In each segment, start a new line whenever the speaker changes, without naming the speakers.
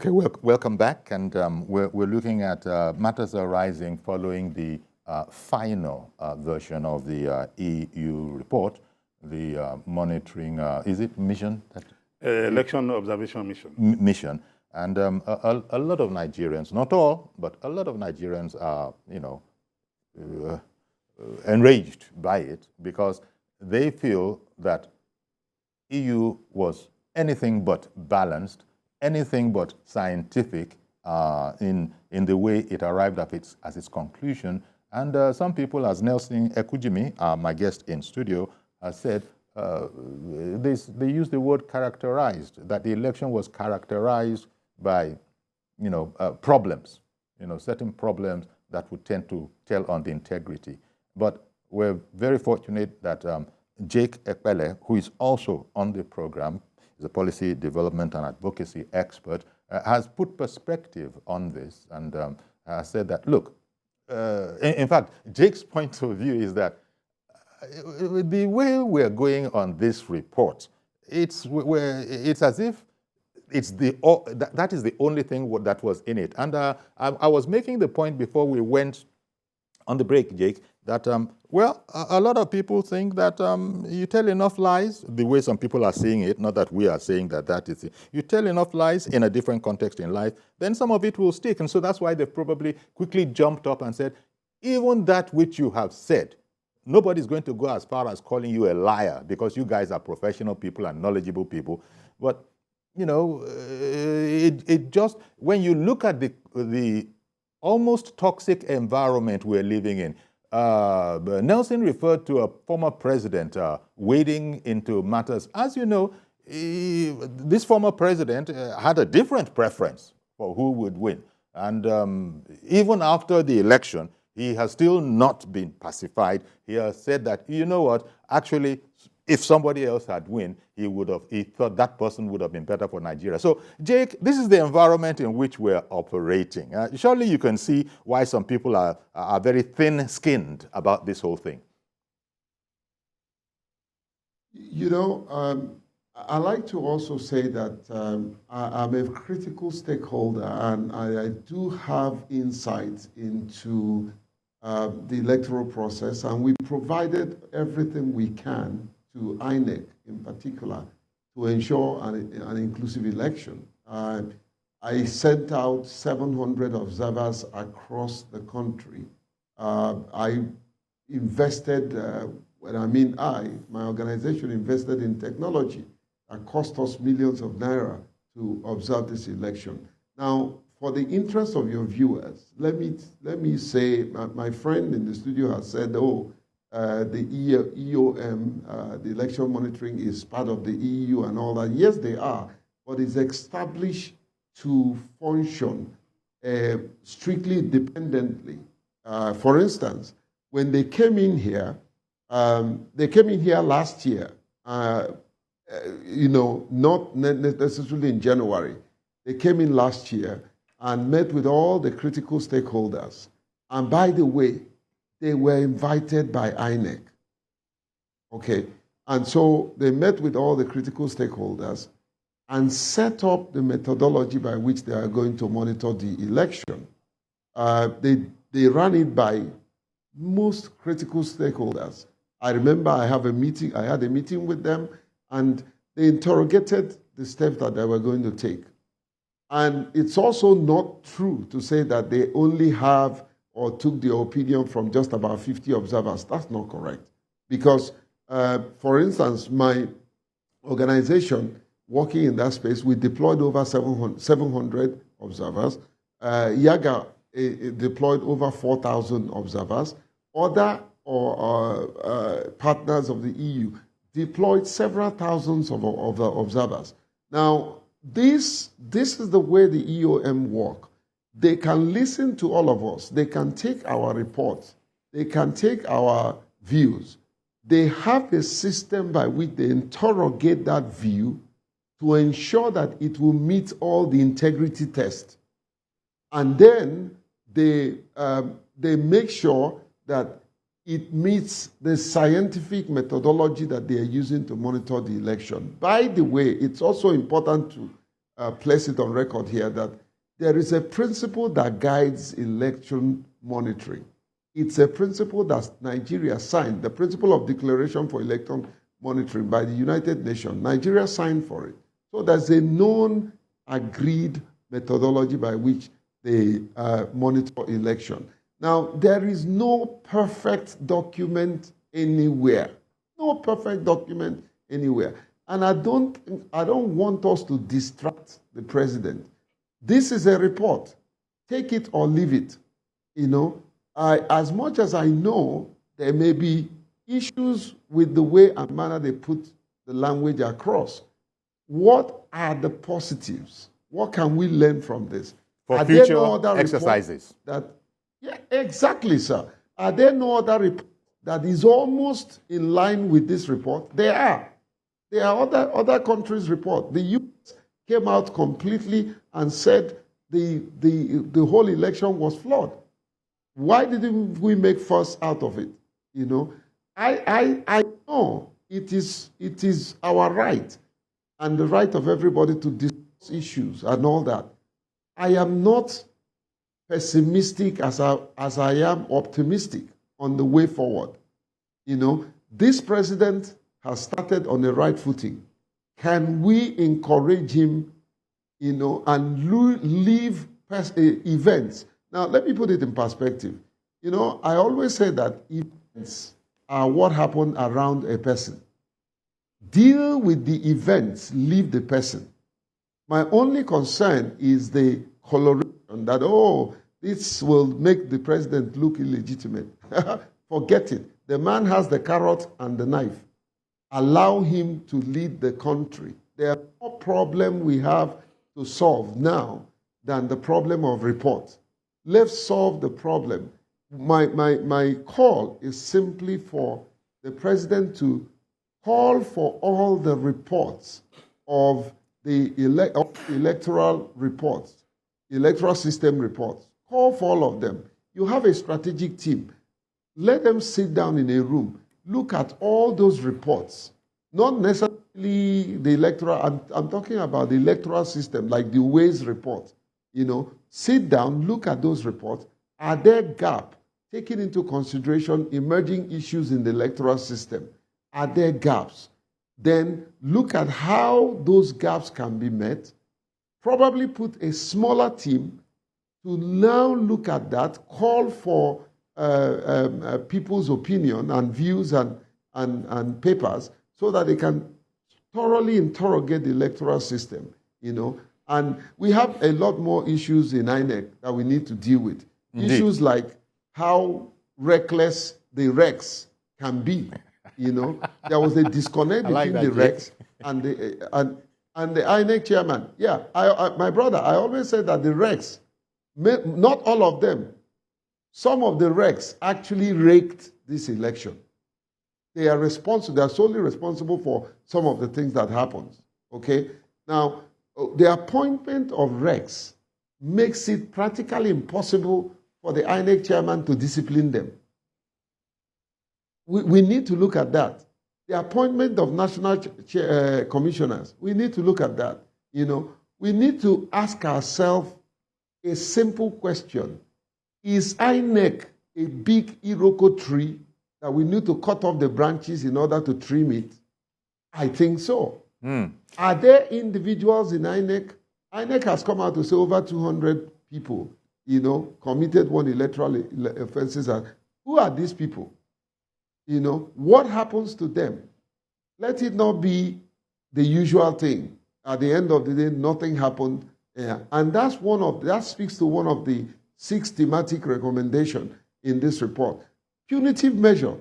Okay, welcome back, and we're looking at matters arising following the final version of the EU report, the monitoring, is it mission?
Election observation mission.
Mission. And a lot of Nigerians, not all, but a lot of Nigerians are, enraged by it because they feel that EU was anything but balanced, anything but scientific in the way it arrived at its conclusion. And some people, as Nelson Ekujimi, my guest in studio, has said, they use the word characterized, that the election was characterized by, problems, certain problems that would tend to tell on the integrity. But we're very fortunate that Jake Ekpele, who is also on the program, is a policy development and advocacy expert, has put perspective on this and said that, look, in fact, Jake's point of view is that the way we're going on this report, it's as if that is the only thing that was in it. And I was making the point before we went on the break, Jake, that, well, a lot of people think that you tell enough lies, the way some people are seeing it, not that we are saying that is it. You tell enough lies in a different context in life, then some of it will stick. And so that's why they've probably quickly jumped up and said, even that which you have said, nobody's going to go as far as calling you a liar because you guys are professional people and knowledgeable people. But, it just, when you look at the almost toxic environment we're living in, Nelson referred to a former president wading into matters. As you know, this former president had a different preference for who would win. And even after the election, he has still not been pacified. He has said that, you know what, actually, if somebody else had won, he thought that person would have been better for Nigeria. So, Jake, this is the environment in which we're operating. Surely you can see why some people are very thin-skinned about this whole thing.
I like to also say that I'm a critical stakeholder, and I do have insights into the electoral process, and we provided everything we can to INEC in particular to ensure an inclusive election. I sent out 700 observers across the country. I invested, my organization invested in technology that cost us millions of naira to observe this election. Now, for the interest of your viewers, let me say, my friend in the studio has said, the EOM, the election monitoring is part of the EU and all that. Yes, they are, but it's established to function strictly independently. For instance, when they came in here last year, not necessarily in January. They came in last year and met with all the critical stakeholders. And by the way, they were invited by INEC. Okay, and so they met with all the critical stakeholders and set up the methodology by which they are going to monitor the election. They ran it by most critical stakeholders. I remember I had a meeting with them, and they interrogated the steps that they were going to take. And it's also not true to say that they only have or took the opinion from just about 50 observers. That's not correct. Because, for instance, my organization working in that space, we deployed over 700 observers. Yaga deployed over 4,000 observers. Other partners of the EU deployed several thousands of observers. Now, this is the way the EOM work. They can listen to all of us. They can take our reports. They can take our views. They have a system by which they interrogate that view to ensure that it will meet all the integrity tests. And then they make sure that it meets the scientific methodology that they are using to monitor the election. By the way, it's also important to place it on record here that there is a principle that guides election monitoring. It's a principle that Nigeria signed, the principle of declaration for election monitoring by the United Nations. Nigeria signed for it. So there's a known agreed methodology by which they monitor election. Now, there is no perfect document anywhere. No perfect document anywhere. And I don't want us to distract the president. This is a report. Take it or leave it. You know, as much as I know, there may be issues with the way and manner they put the language across. What are the positives? What can we learn from this?
For future exercises.
Yeah, exactly, sir. Are there no other report that is almost in line with this report? There are. There are other countries' report. The US came out completely and said the whole election was flawed. Why didn't we make fuss out of it? You know, I know it is our right and the right of everybody to discuss issues and all that. I am not pessimistic as I am optimistic on the way forward. You know, this president has started on the right footing. Can we encourage him, you know, and leave events? Now, let me put it in perspective. You know, I always say that events are what happened around a person. Deal with the events, leave the person. My only concern is the coloration that, oh, this will make the president look illegitimate. Forget it. The man has the carrot and the knife. Allow him to lead the country. There are more problems we have to solve now than the problem of report. Let's solve the problem. My call is simply for the president to call for all the reports of the electoral reports, electoral system reports. Call for all of them. You have a strategic team. Let them sit down in a room. Look at all those reports. Not necessarily the electoral, I'm talking about the electoral system, like the Ways report. You know, sit down, look at those reports. Are there gaps, taking into consideration emerging issues in the electoral system? Are there gaps? Then look at how those gaps can be met. Probably put a smaller team to now look at that, call for people's opinion and views and papers so that they can thoroughly interrogate the electoral system, you know. And we have a lot more issues in INEC that we need to deal with. Indeed. Issues like how reckless the recs can be, you know. There was a disconnect between the recs and the INEC chairman. Yeah, my brother, I always say that the recs, not all of them, some of the recs actually raked this election. They are responsible, they are solely responsible for some of the things that happened. Okay? Now, the appointment of recs makes it practically impossible for the INEC chairman to discipline them. We need to look at that. The appointment of national commissioners, we need to look at that. You know, we need to ask ourselves a simple question. Is INEC a big Iroko tree that we need to cut off the branches in order to trim it? I think so. Are there individuals in INEC? INEC has come out to say over 200 people, you know, committed one electoral offenses. Who are these people? You know, what happens to them? Let it not be the usual thing. At the end of the day, nothing happened. And that speaks to one of the 6 thematic recommendations in this report. Punitive measure.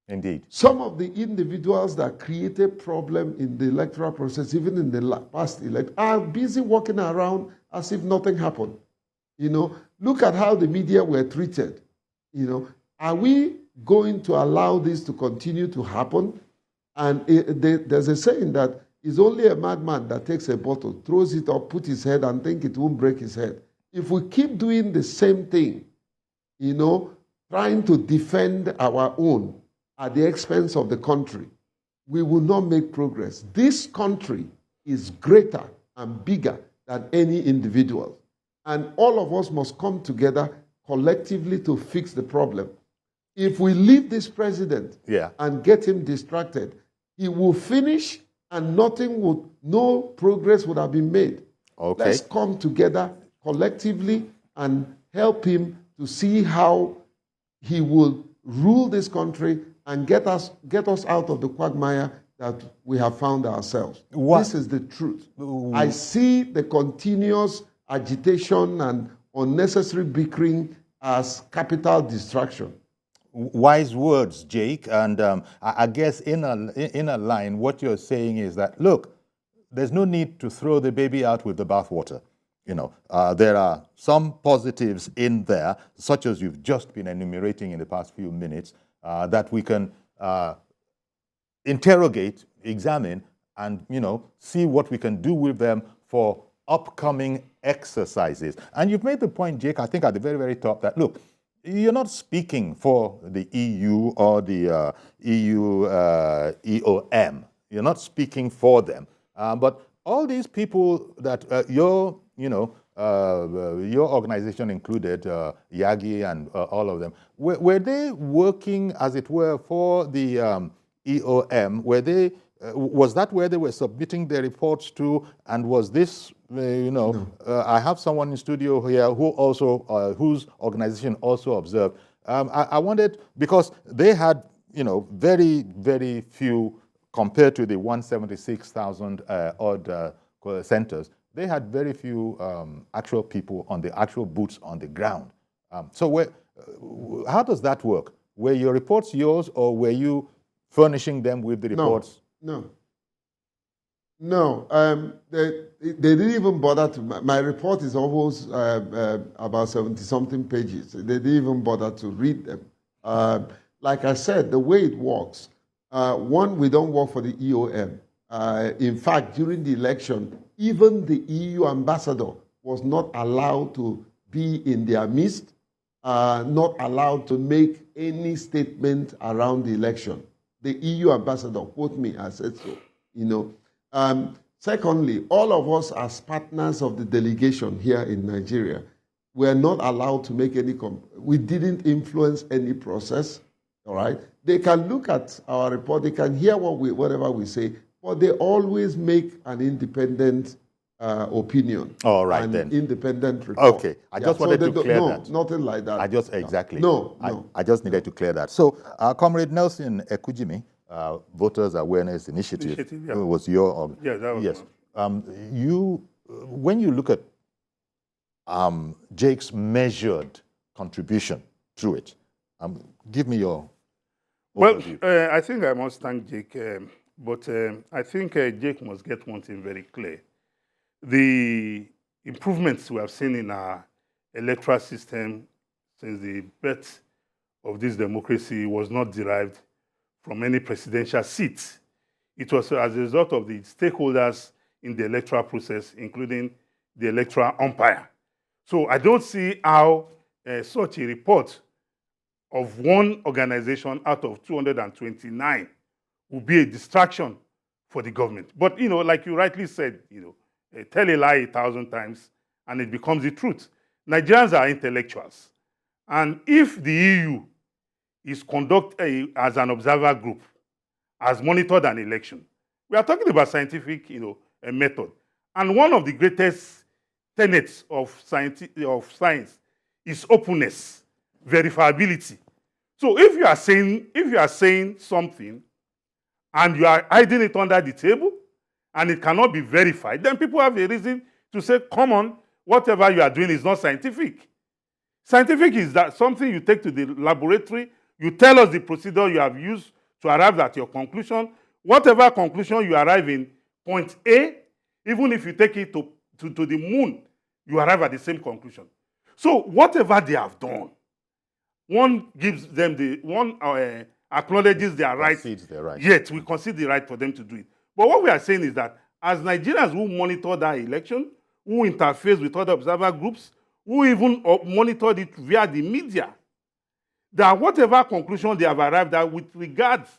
Indeed.
Some of the individuals that created problem in the electoral process, even in the past election, are busy walking around as if nothing happened. You know, look at how the media were treated. You know, are we going to allow this to continue to happen? And there's a saying that it's only a madman that takes a bottle, throws it up, puts his head, and think it won't break his head. If we keep doing the same thing, you know, trying to defend our own at the expense of the country, we will not make progress. This country is greater and bigger than any individual. And all of us must come together collectively to fix the problem. If we leave this president and get him distracted, he will finish and no progress would have been made.
Okay.
Let's come together collectively and help him to see how he will rule this country and get us out of the quagmire that we have found ourselves. This is the truth. I see the continuous agitation and unnecessary bickering as capital distraction.
Wise words, Jake. And I guess in a line, what you're saying is that, look, there's no need to throw the baby out with the bathwater. There are some positives in there, such as you've just been enumerating in the past few minutes, that we can interrogate, examine, and see what we can do with them for upcoming exercises. And you've made the point, Jake, I think at the very, very top, that look, you're not speaking for the EU or the EU EOM. You're not speaking for them. But all these people that your organization included, Yagi and all of them, were they working, as it were, for the EOM? Was that where they were submitting their reports to? And was this,
No.
I have someone in studio here who also, whose organization also observed. I wondered, because they had, very, very few, compared to the 176,000 odd centers, they had very few actual people on the actual boots on the ground. So how does that work? Were your reports yours, or were you furnishing them with the reports?
No. They didn't even bother to. My report is almost about 70-something pages. They didn't even bother to read them. Like I said, the way it works, one, we don't work for the EOM. In fact, during the election, even the EU ambassador was not allowed to be in their midst, not allowed to make any statement around the election. The EU ambassador, quote me, I said so. Secondly, all of us as partners of the delegation here in Nigeria were not allowed to make any. We didn't influence any process. All right. They can look at our report. They can hear whatever we say, but they always make an independent opinion.
All right,
an
then.
Independent report.
Okay. I just wanted to clear that.
No, nothing like that.
Exactly.
No.
I just needed to clear that. So, Comrade Nelson Ekujimi, Voters Awareness Initiative was your
that was
yes. When you look at Jake's measured contribution to it, give me your overview.
Well, I think I must thank Jake, but I think Jake must get one thing very clear. The improvements we have seen in our electoral system since the birth of this democracy was not derived from any presidential seat. It was as a result of the stakeholders in the electoral process, including the electoral umpire. So I don't see how such a report of one organization out of 229 would be a distraction for the government. But, like you rightly said, tell a lie 1,000 times and it becomes the truth. Nigerians are intellectuals. And if the EU is conducted as an observer group, has monitored an election, we are talking about scientific, method. And one of the greatest tenets of science is openness, verifiability. So if you are saying something and you are hiding it under the table and it cannot be verified, then people have a reason to say, come on, whatever you are doing is not scientific. Scientific is that something you take to the laboratory, you tell us the procedure you have used to arrive at your conclusion. Whatever conclusion you arrive in point A, even if you take it to the moon, you arrive at the same conclusion. So whatever they have done, one gives them acknowledges their right. Yet we concede the right for them to do it. But what we are saying is that as Nigerians who monitor that election, who interface with other observer groups, who even monitored it via the media, that whatever conclusion they have arrived at with regards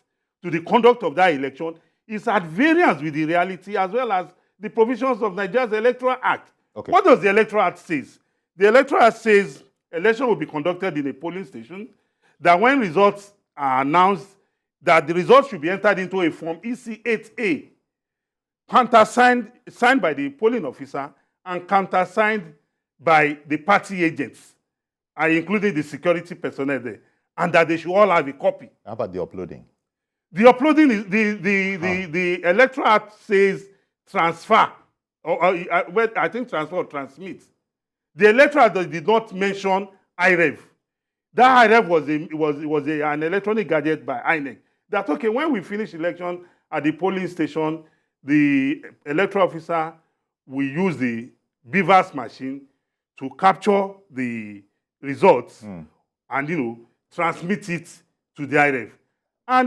to the conduct of that election is at variance with the reality as well as the provisions of Nigeria's Electoral Act.
Okay.
What does the Electoral Act say? The Electoral Act says election will be conducted in a polling station, that when results are announced, that the results should be entered into a Form EC8A, signed by the polling officer and countersigned by the party agents, including the security personnel there, and that they should all have a copy.
How about the uploading?
The uploading is the Electoral Act says transfer, I think transfer or transmit. The Electoral Act did not mention IREV. That IREV was an electronic gadget by INEC. That okay, when we finish election at the polling station, the electoral officer will use the BVAS machine to capture the results and transmit it to the IREV.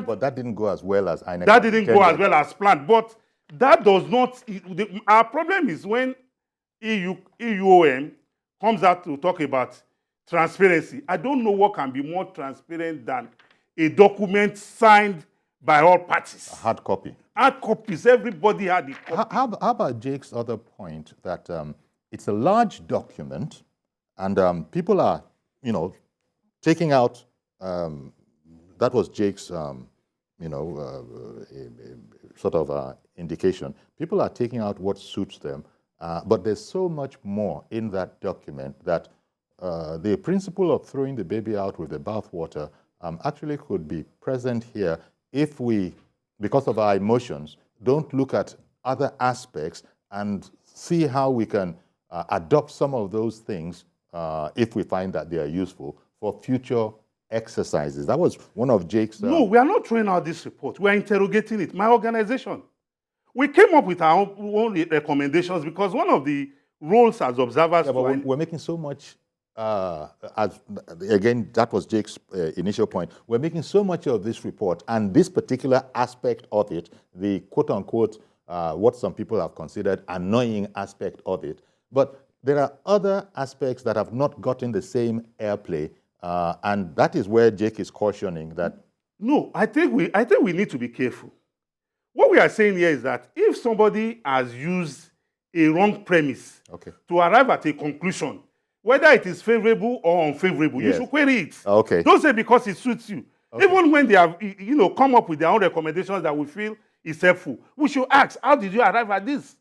But that didn't go as well as INEC.
That didn't go as well as planned. But that does not. Our problem is when EUOM comes out to talk about transparency. I don't know what can be more transparent than a document signed by all parties.
A hard copy.
Hard copies. Everybody had a copy.
How about Jake's other point that it's a large document, and people are, taking out. That was Jake's, sort of indication. People are taking out what suits them, but there's so much more in that document that the principle of throwing the baby out with the bathwater actually could be present here if we, because of our emotions, don't look at other aspects and see how we can adopt some of those things if we find that they are useful for future exercises. That was one of Jake's...
No, we are not throwing out this report. We are interrogating it. My organization. We came up with our own recommendations because one of the roles as observers...
Yeah, but we're making so much... again, that was Jake's initial point. We're making so much of this report and this particular aspect of it, the quote-unquote, what some people have considered annoying aspect of it. But there are other aspects that have not gotten the same airplay, and that is where Jake is cautioning that...
No, I think we need to be careful. What we are saying here is that if somebody has used a wrong premise to arrive at a conclusion, whether it is favorable or unfavorable, you should query it.
Okay.
Don't say because it suits you. Okay. Even when they have, come up with their own recommendations that we feel is helpful, we should ask, how did you arrive at this?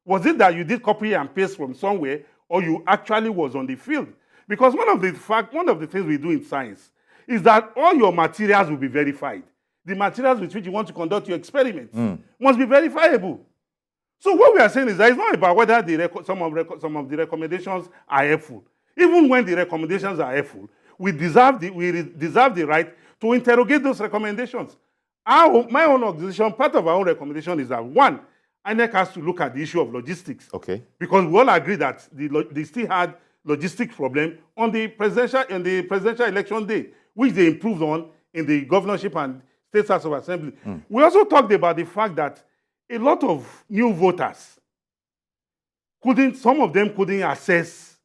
Was it that you did copy and paste from somewhere, or you actually was on the field? Because one of the things we do in science is that all your materials will be verified. The materials with which you want to conduct your experiments must be verifiable. So what we are saying is that it's not about whether some of the recommendations are helpful. Even when the recommendations are helpful, we deserve the right to interrogate those recommendations. My own organization, part of our own recommendation is that, one, INEC has to look at the issue of logistics. Okay. Because we all agree that they still had logistic problem on the presidential election day, which they improved on in the governorship and State House of Assembly. We also talked about the fact that a lot of new voters some of them couldn't access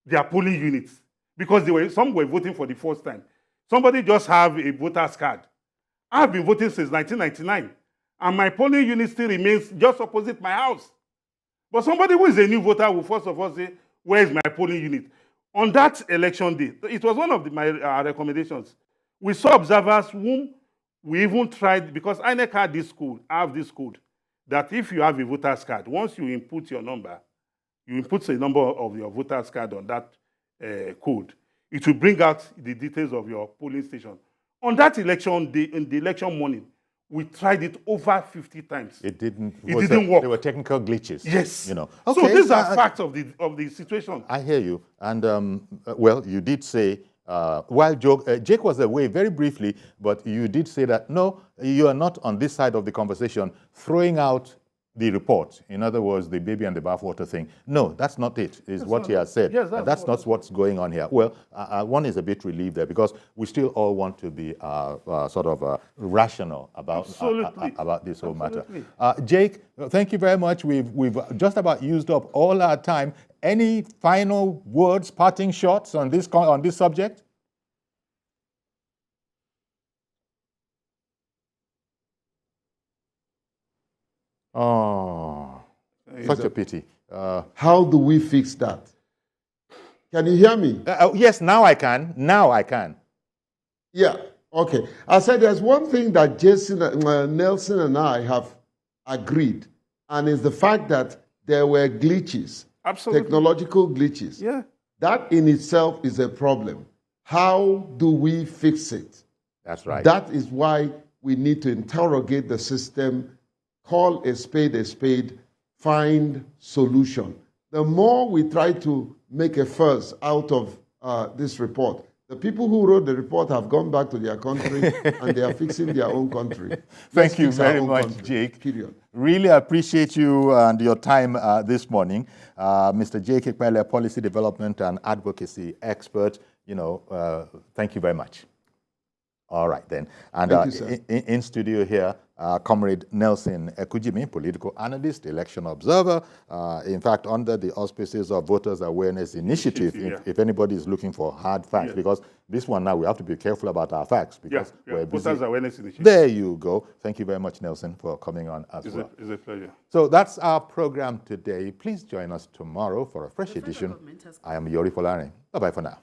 their polling units because some were voting for the first time. Somebody just have a voter's card. I've been voting since 1999, and my polling unit still remains just opposite my house. But somebody who is a new voter will first of all say, where is my polling unit? On that election day, it was one of my recommendations. We saw observers whom we even tried, because INEC had this code, that if you have a voter's card, once you input your number, you input the number of your voter's card on that code, it will bring out the details of your polling station. On that election day, in the election morning, we tried it over 50 times. It didn't work.
There were technical glitches.
Yes.
Okay,
so these are facts of the situation.
I hear you. And, well, you did say, while Jake was away very briefly, but you did say that, no, you are not on this side of the conversation throwing out the report. In other words, the baby and the bathwater thing. No, that's not it, is what he has said. Yes, that's not what's going on here. Well, one is a bit relieved there because we still all want to be sort of rational about this whole matter. Jake, thank you very much. We've just about used up all our time. Any final words, parting shots on this subject?
Oh,
Such a pity.
How do we fix that? Can you hear me?
Yes, now I can. Now I can.
Yeah, okay. I said there's one thing that Nelson and I have agreed, and it's the fact that there were glitches,
Absolutely.
technological glitches.
Yeah.
That in itself is a problem. How do we fix it?
That's right.
That is why we need to interrogate the system, call a spade, find solution. The more we try to make a fuss out of this report, the people who wrote the report have gone back to their country and they are fixing their own country.
Thank you very much, Jake.
Period.
Really appreciate you and your time this morning. Mr. Jake Ekpele, Policy Development and Advocacy Expert. Thank you very much. All right, then. And
Thank you, sir.
In studio here, Comrade Nelson Ekujimi, political analyst, election observer. In fact, under the auspices of Voters Awareness Initiative, if anybody is looking for hard facts, because this one now we have to be careful about our facts because we're busy.
Voters Awareness Initiative.
There you go. Thank you very much, Nelson, for coming on as well.
It's a pleasure.
So that's our program today. Please join us tomorrow for a fresh edition. I am Yori Folari. Bye-bye for now.